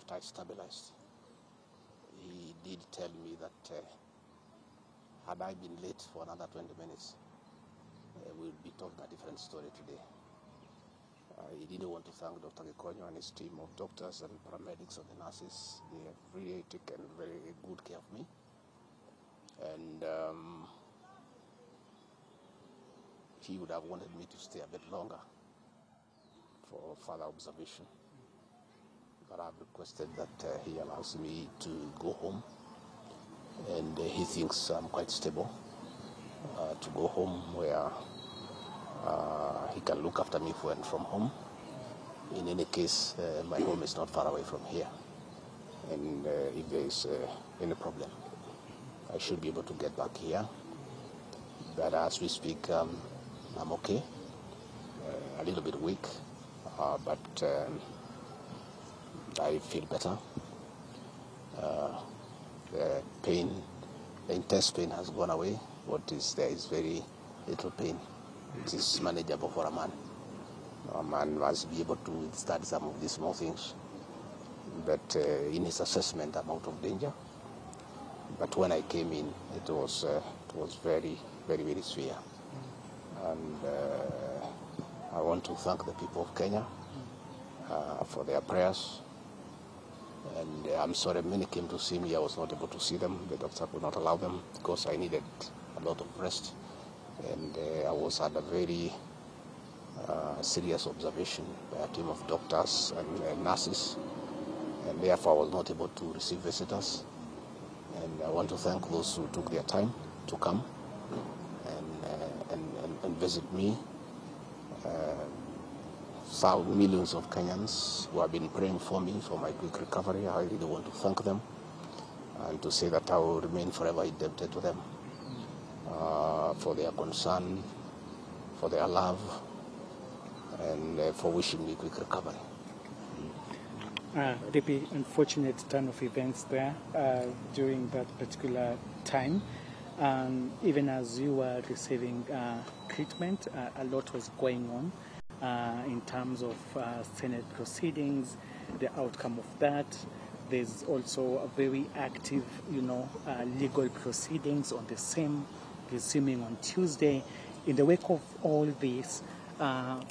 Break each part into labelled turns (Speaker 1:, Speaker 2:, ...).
Speaker 1: after I stabilized. He did tell me that had I been late for another 20 minutes, we would be talking a different story today. He didn't want to thank Dr. Gachagua and his team of doctors and paramedics and the nurses. They have really taken very good care of me. And he would have wanted me to stay a bit longer for further observation. But I've requested that he allows me to go home. And he thinks I'm quite stable to go home where he can look after me when from home. In any case, my home is not far away from here. And if there is any problem, I should be able to get back here. But as we speak, I'm okay. A little bit weak, but I feel better. The pain, the intense pain has gone away. What is there is very little pain. It is manageable for a man. A man must be able to withstand some of these small things. But in his assessment, I'm out of danger. But when I came in, it was very, very, very severe. And I want to thank the people of Kenya for their prayers. And I'm sorry many came to see me. I was not able to see them. The doctor would not allow them because I needed a lot of rest. And I was under very serious observation by a team of doctors and nurses. And therefore I was not able to receive visitors. And I want to thank those who took their time to come and visit me. Millions of Kenyans who have been praying for me for my quick recovery. I really want to thank them and to say that I will remain forever indebted to them for their concern, for their love, and for wishing me quick recovery.
Speaker 2: The unfortunate turn of events there during that particular time. Even as you were receiving treatment, a lot was going on in terms of Senate proceedings, the outcome of that. There's also a very active, legal proceedings on the same, resuming on Tuesday. In the wake of all this,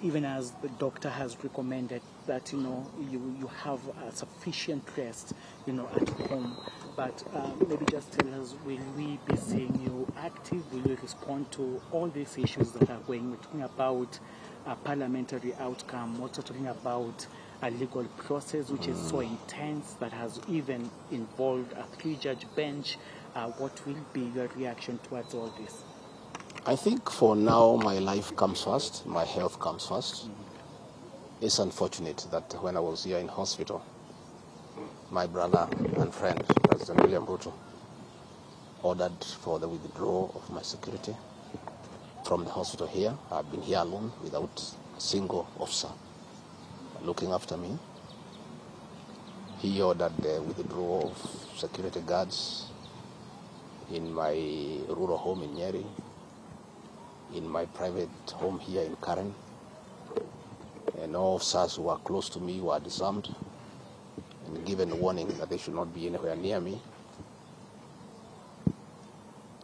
Speaker 2: even as the doctor has recommended that, you have sufficient rest, at home. But maybe just tell us, will we be seeing you active? Will you respond to all these issues that are going? We're talking about a parliamentary outcome, also talking about a legal process which is so intense that has even involved a 3-judge bench. What will be your reaction towards all this?
Speaker 1: I think for now my life comes first, my health comes first. It's unfortunate that when I was here in hospital, my brother and friend, President William Ruto, ordered for the withdrawal of my security from the hospital here. I've been here alone without a single officer looking after me. He ordered the withdrawal of security guards in my rural home in Nyeri, in my private home here in Karen, and all officers who are close to me were disarmed and given a warning that they should not be anywhere near me.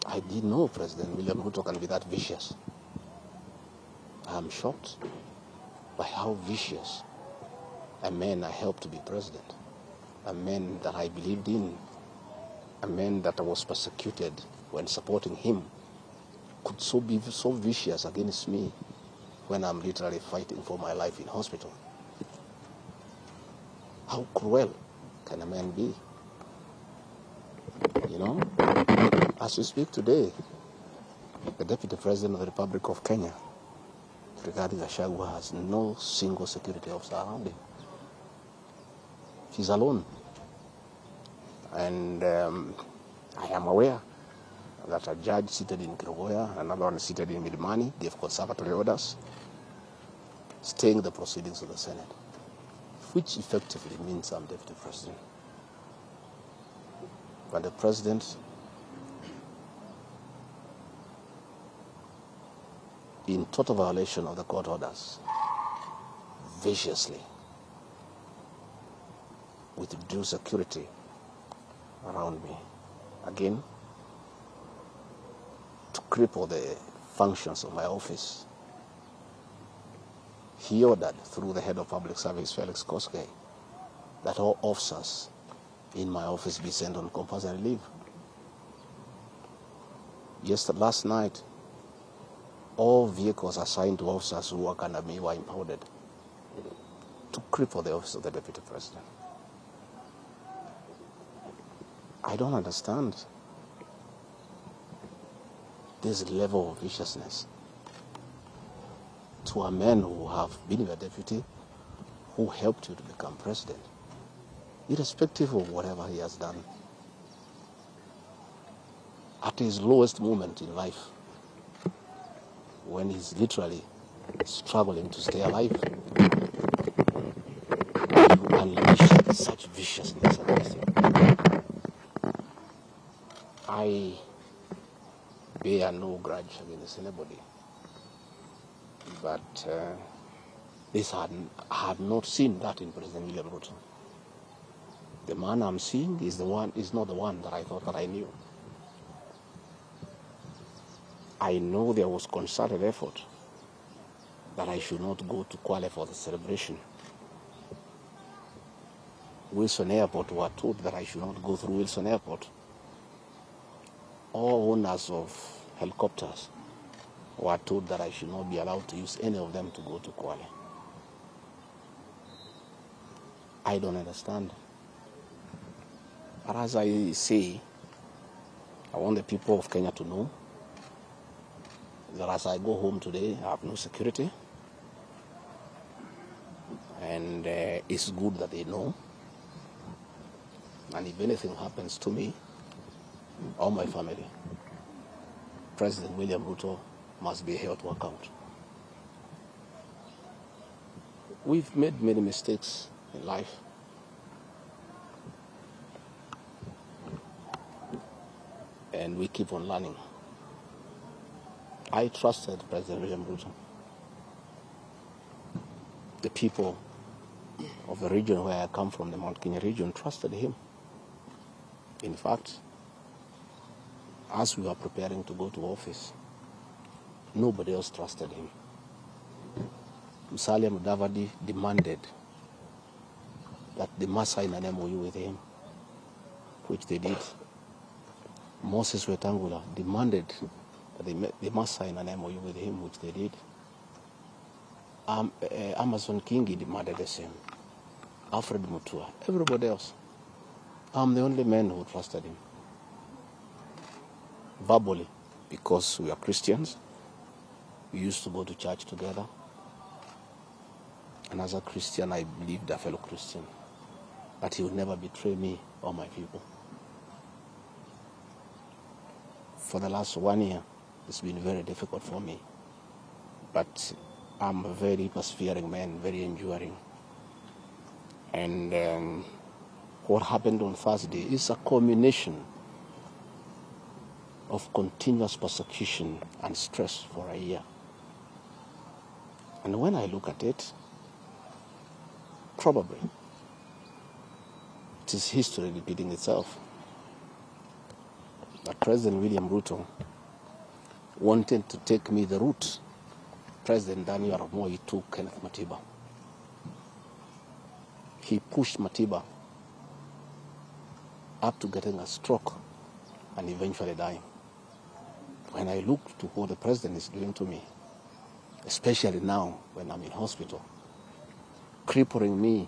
Speaker 1: I didn't know President William Ruto can be that vicious. I'm shocked by how vicious a man I helped to be president, a man that I believed in, a man that I was persecuted when supporting him, could be so vicious against me when I'm literally fighting for my life in hospital. How cruel can a man be? As we speak today, the Deputy President of the Republic of Kenya, Rigathi Gachagua, has no single security officer around him. He's alone. And I am aware that a judge seated in Kirogoya, another one seated in Milimani, gave conservatory orders staying the proceedings of the Senate, which effectively means I'm Deputy President. But the President, in total violation of the court orders, viciously with due security around me. Again, to cripple the functions of my office. He ordered, through the head of public service, Felix Koskei, that all officers in my office be sent on compulsory leave. Last night, all vehicles assigned to officers who work under me were impounded to cripple the office of the Deputy President. I don't understand this level of viciousness to a man who have been your deputy, who helped you to become president, irrespective of whatever he has done. At his lowest moment in life, when he's literally struggling to stay alive, you unleash such viciousness against him. I bear no grudge against anybody, but I have not seen that in President William Ruto. The man I'm seeing is not the one that I thought that I knew. I know there was concerted effort that I should not go to Kwale for the celebration. Wilson Airport were told that I should not go through Wilson Airport. All owners of helicopters were told that I should not be allowed to use any of them to go to Kwale. I don't understand. But as I say, I want the people of Kenya to know that as I go home today, I have no security. And it's good that they know. And if anything happens to me or my family, President William Ruto must be held to account. We've made many mistakes in life. And we keep on learning. I trusted President William Ruto. The people of the region where I come from, the Mount Kenya region, trusted him. In fact, as we were preparing to go to office, nobody else trusted him. Musalia Mudavadi demanded that they must sign an MOU with him, which they did. Moses Wetangula demanded that they must sign an MOU with him, which they did. Amason Kingi demanded the same. Alfred Mutua, everybody else. I'm the only man who trusted him. Verbally, because we are Christians, we used to go to church together. And as a Christian, I believed a fellow Christian. But he would never betray me or my people. For the last 1 year, it's been very difficult for me. But I'm a very persevering man, very enduring. And what happened on Thursday is a culmination of continuous persecution and stress for a year. And when I look at it, probably it is history repeating itself. That President William Ruto wanted to take me the route President Daniel Arap Moi took Kenneth Matiba. He pushed Matiba up to getting a stroke and eventually dying. When I look to what the president is doing to me, especially now when I'm in hospital, crippling me,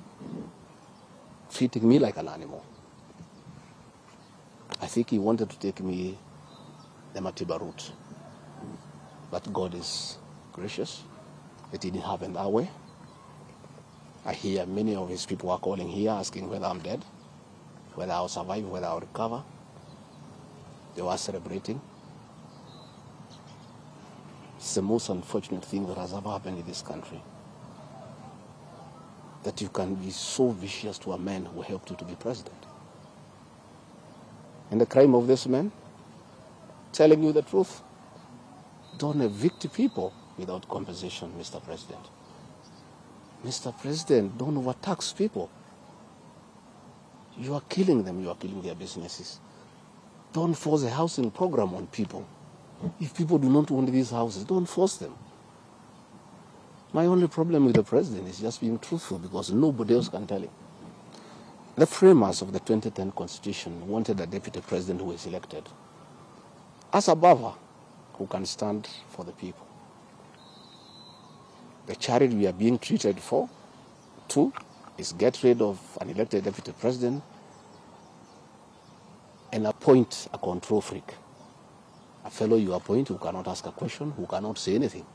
Speaker 1: treating me like an animal, I think he wanted to take me the Matiba route. But God is gracious. It didn't happen that way. I hear many of his people are calling here asking whether I'm dead, whether I'll survive, whether I'll recover. They were celebrating. It's the most unfortunate thing that has ever happened in this country. That you can be so vicious to a man who helped you to be president. And the crime of this man, telling you the truth. Don't evict people without compensation, Mr. President. Mr. President, don't overtax people. You are killing them. You are killing their businesses. Don't force a housing program on people. If people do not want these houses, don't force them. My only problem with the president is just being truthful, because nobody else can tell him. The framers of the 2010 Constitution wanted a deputy president who is elected as a buffer who can stand for the people. The charity we are being treated for, two, is get rid of an elected deputy president and appoint a control freak. A fellow you appoint who cannot ask a question, who cannot say anything.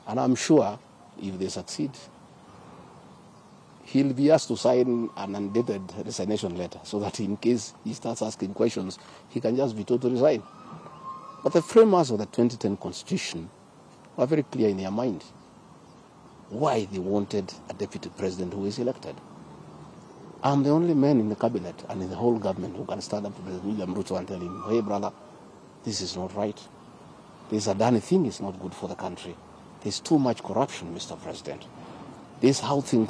Speaker 1: And I'm sure if they succeed, he'll be asked to sign an undated resignation letter so that in case he starts asking questions, he can just be told to resign. But the framers of the 2010 Constitution were very clear in their mind why they wanted a deputy president who is elected. I'm the only man in the cabinet and in the whole government who can stand up to President William Ruto and tell him, hey brother, this is not right. This Adani thing is not good for the country. There's too much corruption, Mr. President. This how thing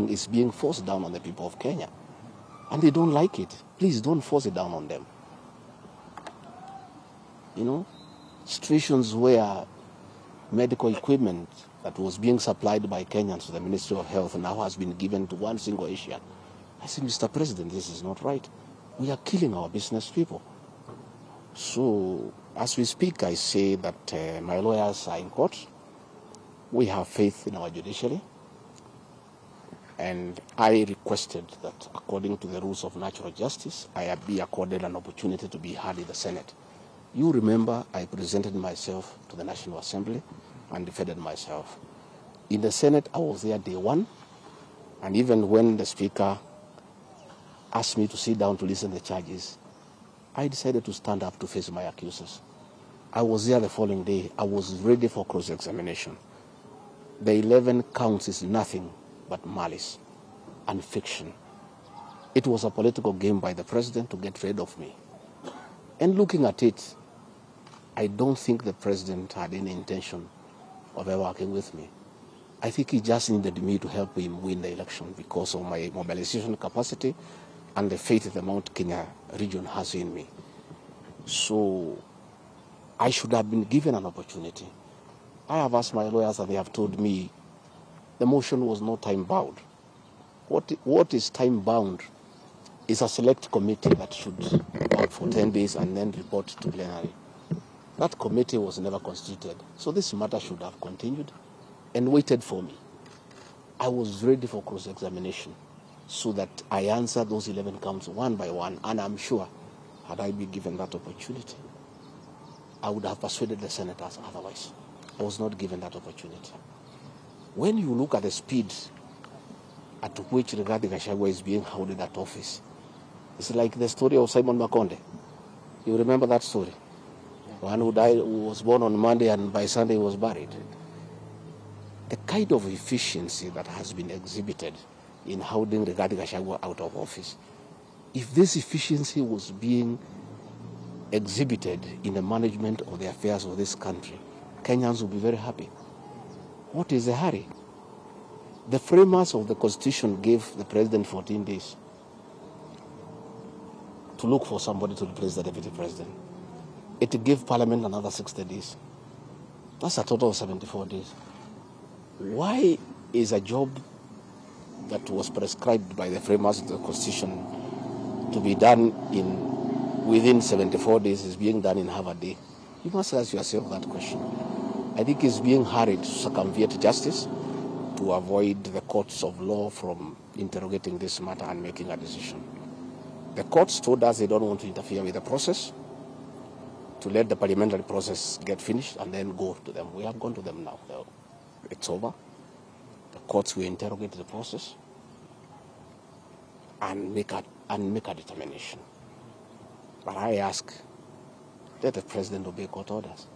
Speaker 1: is being forced down on the people of Kenya. And they don't like it. Please don't force it down on them. You know, situations where medical equipment that was being supplied by Kenyans to the Ministry of Health now has been given to one single Asian. I say, Mr. President, this is not right. We are killing our business people. So, as we speak, I say that my lawyers are in court. We have faith in our judiciary. And I requested that, according to the rules of natural justice, I be accorded an opportunity to be heard in the Senate. You remember I presented myself to the National Assembly and defended myself. In the Senate, I was there day one. And even when the Speaker asked me to sit down to listen to the charges, I decided to stand up to face my accusers. I was there the following day. I was ready for cross-examination. The 11 counts is nothing but malice and fiction. It was a political game by the president to get rid of me. And looking at it, I don't think the president had any intention of ever working with me. I think he just needed me to help him win the election because of my mobilization capacity and the faith the Mount Kenya region has in me. So I should have been given an opportunity. I have asked my lawyers and they have told me the motion was not time-bound. What is time-bound is a select committee that should work for 10 days and then report to plenary. That committee was never constituted. So this matter should have continued and waited for me. I was ready for cross-examination so that I answered those 11 counts one by one, and I'm sure had I been given that opportunity, I would have persuaded the senators otherwise. I was not given that opportunity. When you look at the speed at which Rigathi Gachagua is being held in that office, it's like the story of Simon Makonde. You remember that story? One who died, who was born on Monday and by Sunday was buried. The kind of efficiency that has been exhibited in holding Rigathi Gachagua out of office, if this efficiency was being exhibited in the management of the affairs of this country, Kenyans would be very happy. What is the hurry? The framers of the Constitution gave the president 14 days to look for somebody to replace the deputy president. It gave Parliament another 60 days. That's a total of 74 days. Why is a job that was prescribed by the framers of the Constitution to be done within 74 days is being done in half a day? You must ask yourself that question. I think it's being hurried to circumvent justice to avoid the courts of law from interrogating this matter and making a decision. The courts told us they don't want to interfere with the process, to let the parliamentary process get finished and then go to them. We have gone to them now. It's over. The courts will interrogate the process and make a determination. But I ask, let the president obey court orders.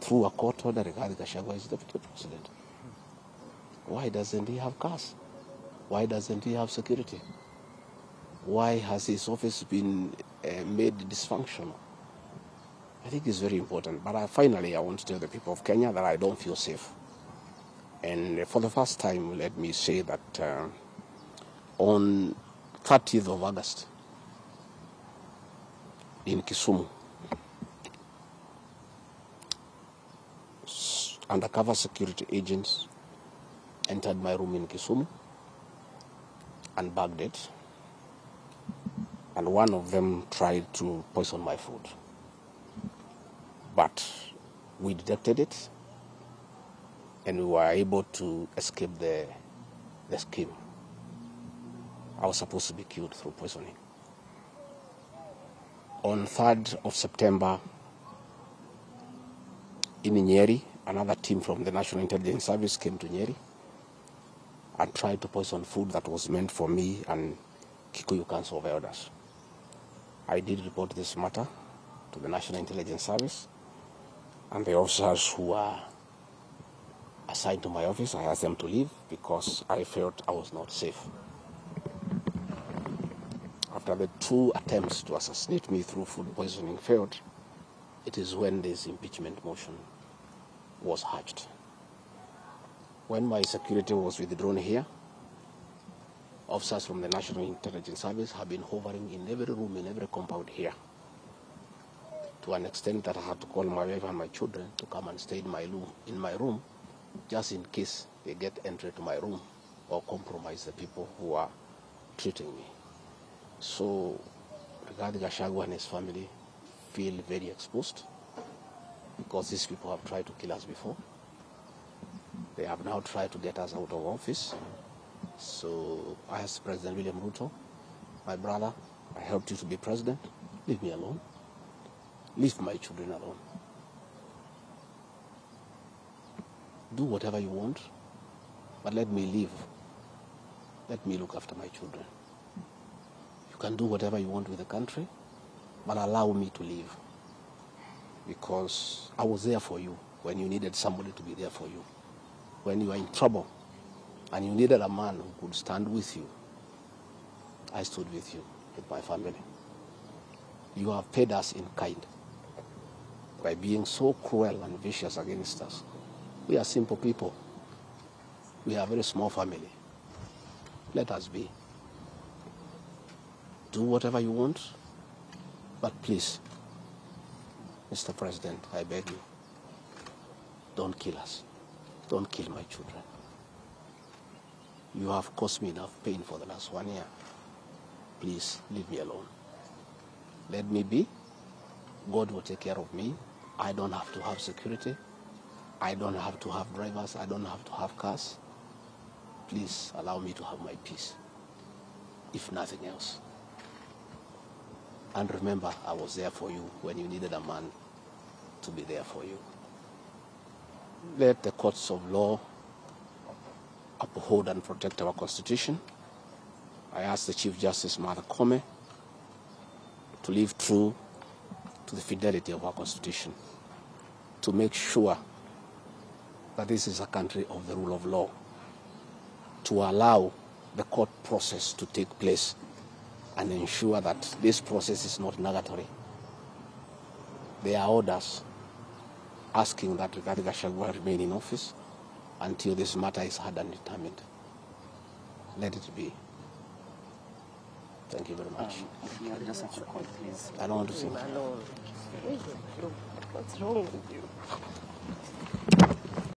Speaker 1: Through a court order, Rigathi Gachagua is deputy president. Why doesn't he have cars? Why doesn't he have security? Why has his office been made dysfunctional? I think it's very important. But finally, I want to tell the people of Kenya that I don't feel safe. And for the first time, let me say that on 30th of August in Kisumu. Undercover security agents entered my room in Kisumu and bagged it, and one of them tried to poison my food. But we detected it, and we were able to escape the scheme. I was supposed to be killed through poisoning. On 3rd of September, in Nyeri, another team from the National Intelligence Service came to Nyeri and tried to poison food that was meant for me and Kikuyu Council of Elders. I did report this matter to the National Intelligence Service, and the officers who were assigned to my office, I asked them to leave because I felt I was not safe. After the 2 attempts to assassinate me through food poisoning failed, it is when this impeachment motion was hatched. When my security was withdrawn here, officers from the National Intelligence Service have been hovering in every room, in every compound here, to an extent that I had to call my wife and my children to come and stay in my room, just in case they get entry to my room or compromise the people who are treating me. So Rigathi Gachagua and his family feel very exposed because these people have tried to kill us before. They have now tried to get us out of office. So I asked President William Ruto, my brother, I helped you to be president. Leave me alone. Leave my children alone. Do whatever you want, but let me live. Let me look after my children. You can do whatever you want with the country, but allow me to live. Because I was there for you when you needed somebody to be there for you. When you were in trouble and you needed a man who could stand with you, I stood with you, with my family. You have paid us in kind by being so cruel and vicious against us. We are simple people. We are a very small family. Let us be. Do whatever you want, but please, Mr. President, I beg you, don't kill us. Don't kill my children. You have caused me enough pain for the last 1 year. Please, leave me alone. Let me be. God will take care of me. I don't have to have security. I don't have to have drivers. I don't have to have cars. Please allow me to have my peace, if nothing else. And remember, I was there for you when you needed a man to be there for you. Let the courts of law uphold and protect our Constitution. I ask the Chief Justice, Martha Koome, to live true to the fidelity of our Constitution, to make sure that this is a country of the rule of law, to allow the court process to take place and ensure that this process is not nugatory. There are orders asking that Rigathi Gachagua remain in office until this matter is heard and determined. Let it be. Thank you very much.
Speaker 3: Just a quick call, please.
Speaker 1: I don't want to see.
Speaker 3: What's wrong with you?